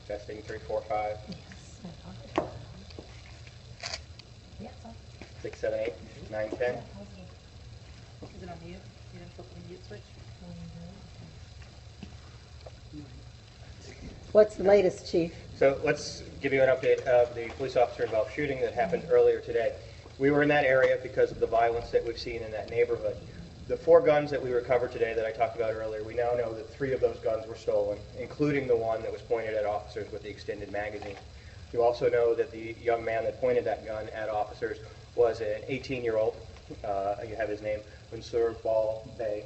Testing 3, 4, 5. Yes. 6, 7, 8, 9, 10. Is it on mute? You didn't flip the mute switch? What's the latest, Chief? So let's give you an update of the police officer involved shooting that happened earlier today. We were in that area because of the violence that we've seen in that neighborhood. The 4 guns that we recovered today that I talked about earlier, we now know that 3 of those guns were stolen, including the one that was pointed at officers with the extended magazine. You also know that the young man that pointed that gun at officers was an 18-year-old. You have his name, Mansour Bal Bey.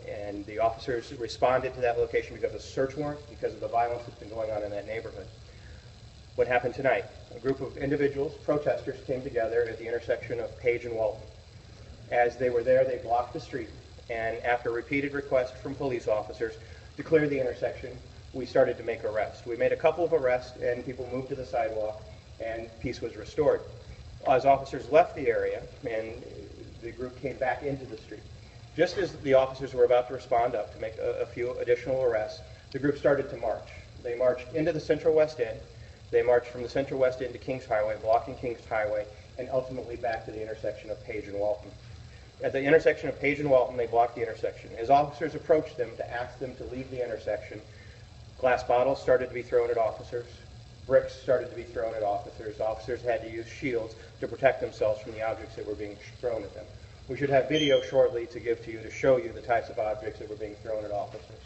And the officers responded to that location because of search warrants, because of the violence that's been going on in that neighborhood. What happened tonight? A group of individuals, protesters, came together at the intersection of Page and Walton. As they were there, they blocked the street, and after repeated requests from police officers to clear the intersection, we started to make arrests. We made a couple of arrests, and people moved to the sidewalk, and peace was restored. As officers left the area, and the group came back into the street, just as the officers were about to respond up to make a few additional arrests, the group started to march. They marched into the Central West End. They marched from the Central West End to Kings Highway, blocking Kings Highway, and ultimately back to the intersection of Page and Walton. At the intersection of Page and Walton, they blocked the intersection. As officers approached them to ask them to leave the intersection, glass bottles started to be thrown at officers. Bricks started to be thrown at officers. Officers had to use shields to protect themselves from the objects that were being thrown at them. We should have video shortly to give to you to show you the types of objects that were being thrown at officers.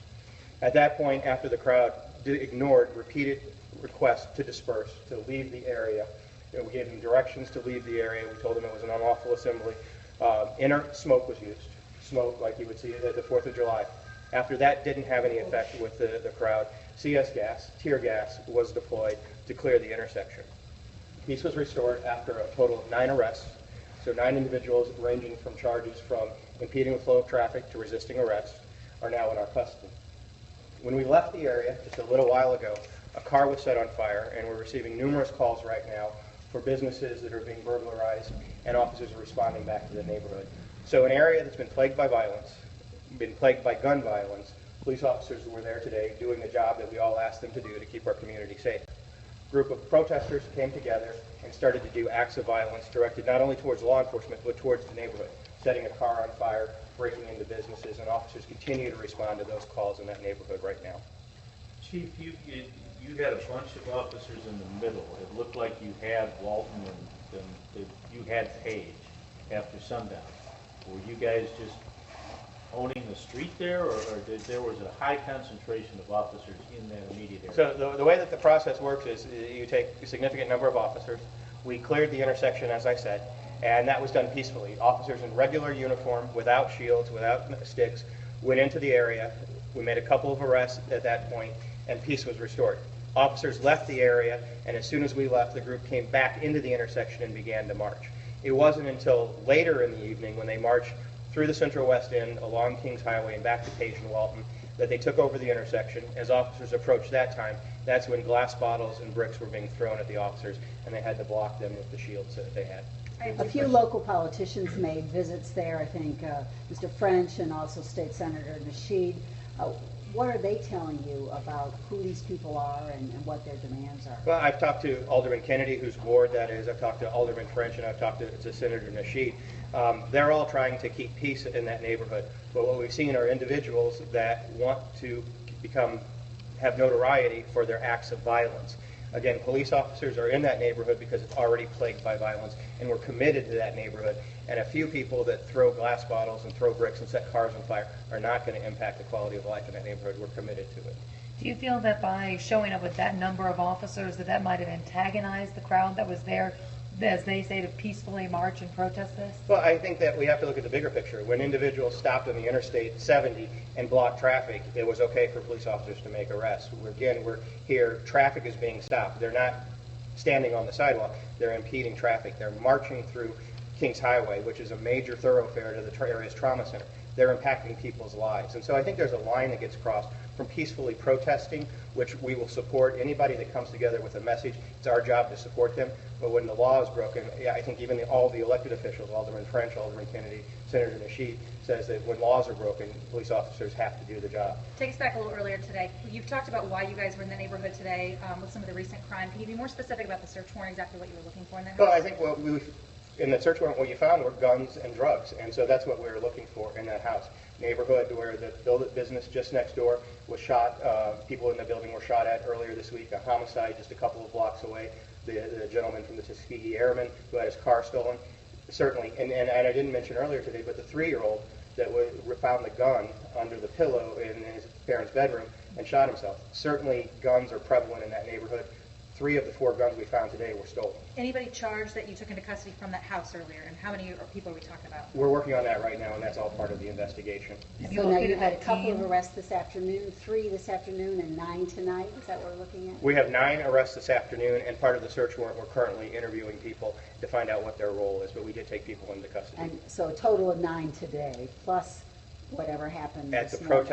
At that point, after the crowd ignored repeated requests to disperse, to leave the area, we gave them directions to leave the area. We told them it was an unlawful assembly. Inert smoke was used, smoke like you would see at the 4th of July. After that didn't have any effect with the crowd, CS gas, tear gas, was deployed to clear the intersection. Peace was restored after a total of 9 arrests. So 9 individuals ranging from charges from impeding the flow of traffic to resisting arrest are now in our custody. When we left the area just a little while ago, a car was set on fire, and we're receiving numerous calls right now for businesses that are being burglarized, and officers are responding back to the neighborhood. So an area that's been plagued by violence, been plagued by gun violence, police officers were there today doing the job that we all asked them to do to keep our community safe. A group of protesters came together and started to do acts of violence directed not only towards law enforcement, but towards the neighborhood, setting a car on fire, breaking into businesses, and officers continue to respond to those calls in that neighborhood right now. Chief, you had a bunch of officers in the middle. It looked like you had Walton and you had Page after sundown. Were you guys just owning the street there, or there was a high concentration of officers in that immediate area? So the way that the process works is you take a significant number of officers. We cleared the intersection, as I said, and that was done peacefully. Officers in regular uniform, without shields, without sticks, went into the area. We made a couple of arrests at that point, and peace was restored. Officers left the area, and as soon as we left, the group came back into the intersection and began to march. It wasn't until later in the evening, when they marched through the Central West End, along Kings Highway, and back to Page and Walton, that they took over the intersection. As officers approached that time, that's when glass bottles and bricks were being thrown at the officers, and they had to block them with the shields that they had. A few local politicians made visits there, I think Mr. French and also State Senator Nasheed. What are they telling you about who these people are and what their demands are? Well, I've talked to Alderman Kennedy, whose ward that is. I've talked to Alderman French, and I've talked to Senator Nasheed. They're all trying to keep peace in that neighborhood. But what we've seen are individuals that want to have notoriety for their acts of violence. Again, police officers are in that neighborhood because it's already plagued by violence, and we're committed to that neighborhood. And a few people that throw glass bottles and throw bricks and set cars on fire are not going to impact the quality of life in that neighborhood. We're committed to it. Do you feel that by showing up with that number of officers that might have antagonized the crowd that was there, as they say, to peacefully march and protest this? Well, I think that we have to look at the bigger picture. When individuals stopped on the Interstate 70 and blocked traffic, it was okay for police officers to make arrests. We're here, traffic is being stopped. They're not standing on the sidewalk. They're impeding traffic. They're marching through Kings Highway, which is a major thoroughfare to the area's trauma center. they're impacting people's lives. And so I think there's a line that gets crossed from peacefully protesting, which we will support. Anybody that comes together with a message, it's our job to support them. But when the law is broken, I think even all the elected officials, Alderman French, Alderman Kennedy, Senator Nasheed, says that when laws are broken, police officers have to do the job. Take us back a little earlier today. You've talked about why you guys were in the neighborhood today with some of the recent crime. Can you be more specific about the search warrant, exactly what you were looking for in that house? Well, I think in the search warrant, what you found were guns and drugs, and so that's what we were looking for in that house. Neighborhood where the business just next door was shot. People in the building were shot at earlier this week. A homicide just a couple of blocks away. The gentleman from the Tuskegee Airmen who had his car stolen. Certainly, and I didn't mention earlier today, but the 3-year-old that found the gun under the pillow in his parents' bedroom and shot himself. Certainly, guns are prevalent in that neighborhood. 3 of the 4 guns we found today were stolen. Anybody charged that you took into custody from that house earlier, and how many people are we talking about? We're working on that right now, and that's all part of the investigation. Have you So now you located had a that couple team? of arrests this afternoon, 3 this afternoon, and 9 tonight. Is that what we're looking at? We have 9 arrests this afternoon, and part of the search warrant, we're currently interviewing people to find out what their role is, but we did take people into custody. And so a total of 9 today, plus whatever happened At this the morning.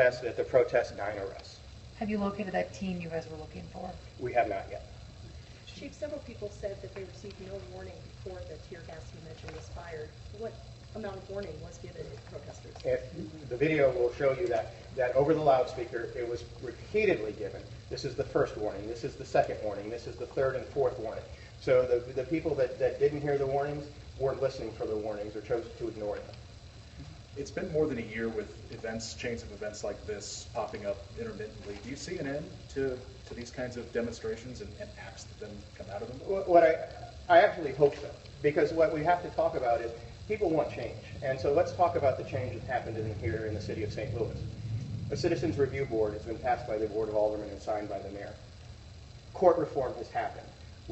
protest, 9 arrests. Have you located that team you guys were looking for? We have not yet. Chief, several people said that they received no warning before the tear gas you mentioned was fired. What amount of warning was given to protesters? If the video will show you that over the loudspeaker, it was repeatedly given. This is the first warning. This is the second warning. This is the third and fourth warning. So the people that didn't hear the warnings weren't listening for the warnings or chose to ignore them. It's been more than a year with chains of events like this popping up intermittently. Do you see an end to these kinds of demonstrations and acts that then come out of them? What I actually hope so, because what we have to talk about is people want change. And so let's talk about the change that happened here in the city of St. Louis. A Citizens Review Board has been passed by the Board of Aldermen and signed by the mayor. Court reform has happened.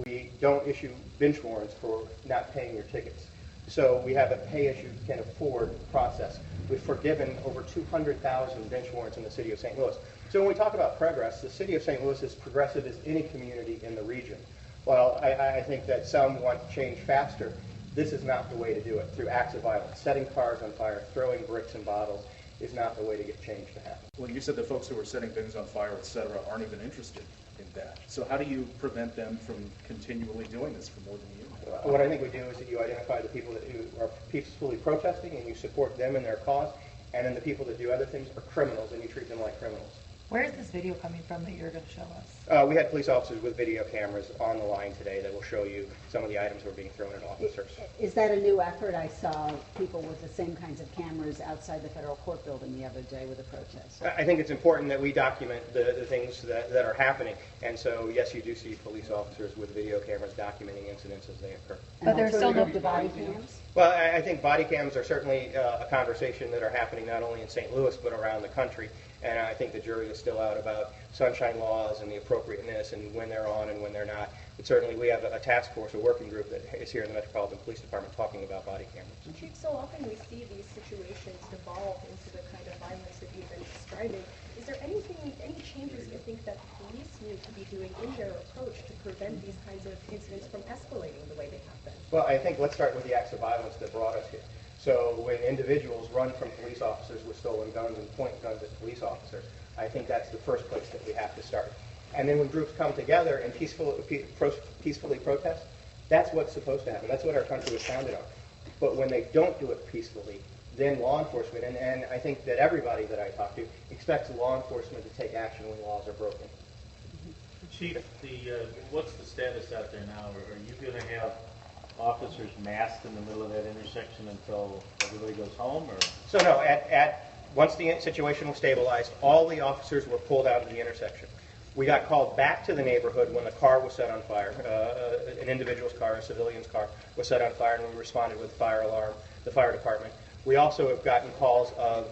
We don't issue bench warrants for not paying your tickets. So we have a pay-as-you-can-afford process. We've forgiven over 200,000 bench warrants in the city of St. Louis. So when we talk about progress, the city of St. Louis is progressive as any community in the region. While I think that some want change faster, this is not the way to do it, through acts of violence. Setting cars on fire, throwing bricks and bottles is not the way to get change to happen. Well, you said the folks who are setting things on fire, et cetera, aren't even interested in that. So how do you prevent them from continually doing this for more than a year? What I think we do is that you identify the people who are peacefully protesting and you support them in their cause, and then the people that do other things are criminals and you treat them like criminals. Where is this video coming from that you're going to show us? We had police officers with video cameras on the line today that will show you some of the items that were being thrown at officers. Is that a new effort? I saw people with the same kinds of cameras outside the federal court building the other day with a protest. I think it's important that we document the things that are happening. And so, yes, you do see police officers with video cameras documenting incidents as they occur. But there's still no alternative to body cams? Well, I think body cams are certainly a conversation that are happening not only in St. Louis but around the country. And I think the jury is still out about sunshine laws and the appropriateness and when they're on and when they're not. But certainly we have a task force, a working group that is here in the Metropolitan Police Department talking about body cameras. Chief, so often we see these situations devolve into the kind of violence that you've been describing. Is there any changes you think that police need to be doing in their approach to prevent these kinds of incidents from escalating the way they happen? Well, I think let's start with the acts of violence that brought us here. So when individuals run from police officers with stolen guns and point guns at police officers, I think that's the first place that we have to start. And then when groups come together and peacefully protest, that's what's supposed to happen. That's what our country was founded on. But when they don't do it peacefully, then law enforcement, and I think that everybody that I talk to expects law enforcement to take action when laws are broken. Chief, what's the status out there now? Are you going to have officers massed in the middle of that intersection until everybody goes home, or? So no, once the situation was stabilized, all the officers were pulled out of the intersection. We got called back to the neighborhood when the car was set on fire. An individual's car, a civilian's car, was set on fire, and we responded with fire alarm, the fire department. We also have gotten calls of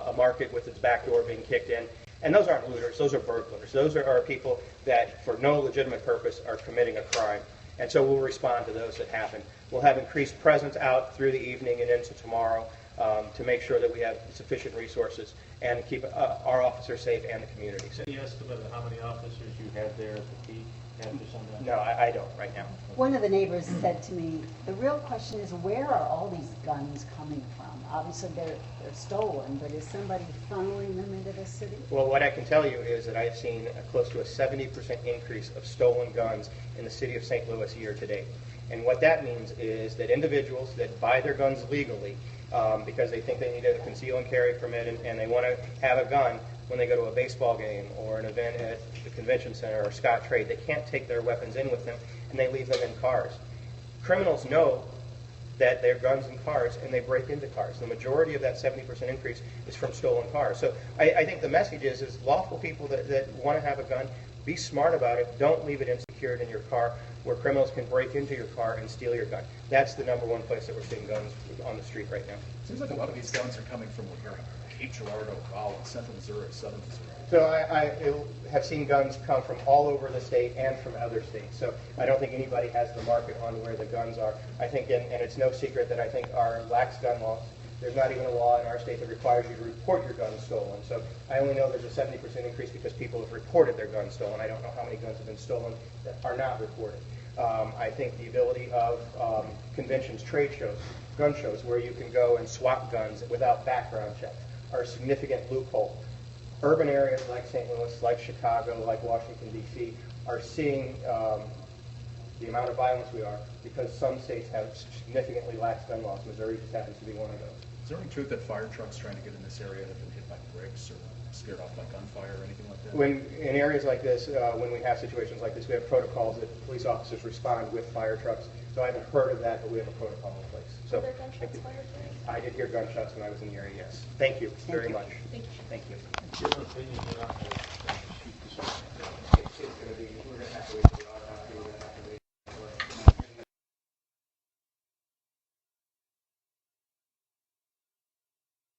a market with its back door being kicked in. And those aren't looters, those are burglars. Those are people that, for no legitimate purpose, are committing a crime. And so we'll respond to those that happen. We'll have increased presence out through the evening and into tomorrow. to make sure that we have sufficient resources and keep our officers safe and the community safe. Any estimate of how many officers you had there at the peak after sundown? No, I don't right now. One of the neighbors said to me, the real question is, where are all these guns coming from? Obviously, they're stolen, but is somebody funneling them into the city? Well, what I can tell you is that I have seen close to a 70% increase of stolen guns in the city of St. Louis year to date. And what that means is that individuals that buy their guns legally because they think they need a conceal and carry permit and they want to have a gun when they go to a baseball game or an event at the convention center or Scottrade, they can't take their weapons in with them and they leave them in cars. Criminals know that their guns in cars and they break into cars. The majority of that 70% increase is from stolen cars. So I think the message is lawful people that want to have a gun, be smart about it. Don't leave it unsecured in your car where criminals can break into your car and steal your gun. That's the number one place that we're seeing guns on the street right now. Seems like a lot of these guns are coming from Cape Girardeau, Raleigh, Central Missouri, Southern Missouri. So I have seen guns come from all over the state and from other states. So I don't think anybody has the market on where the guns are. I think, and it's no secret that I think our lax gun laws, there's not even a law in our state that requires you to report your guns stolen. So I only know there's a 70% increase because people have reported their guns stolen. I don't know how many guns have been stolen that are not reported. I think the ability of conventions, trade shows, gun shows, where you can go and swap guns without background checks are a significant loophole. Urban areas like St. Louis, like Chicago, like Washington, D.C. are seeing the amount of violence we are because some states have significantly lax gun laws. Missouri just happens to be one of those. Is there any truth that fire trucks trying to get in this area have been hit by bricks or scared off by gunfire or anything like that? When in areas like this, when we have situations like this, we have protocols that police officers respond with fire trucks. So I haven't heard of that, but we have a protocol in place. So Were there gunshots fired during? I did hear gunshots when I was in the area, yes. Thank you very much. Thank you. Thank you. In your opinion, you're not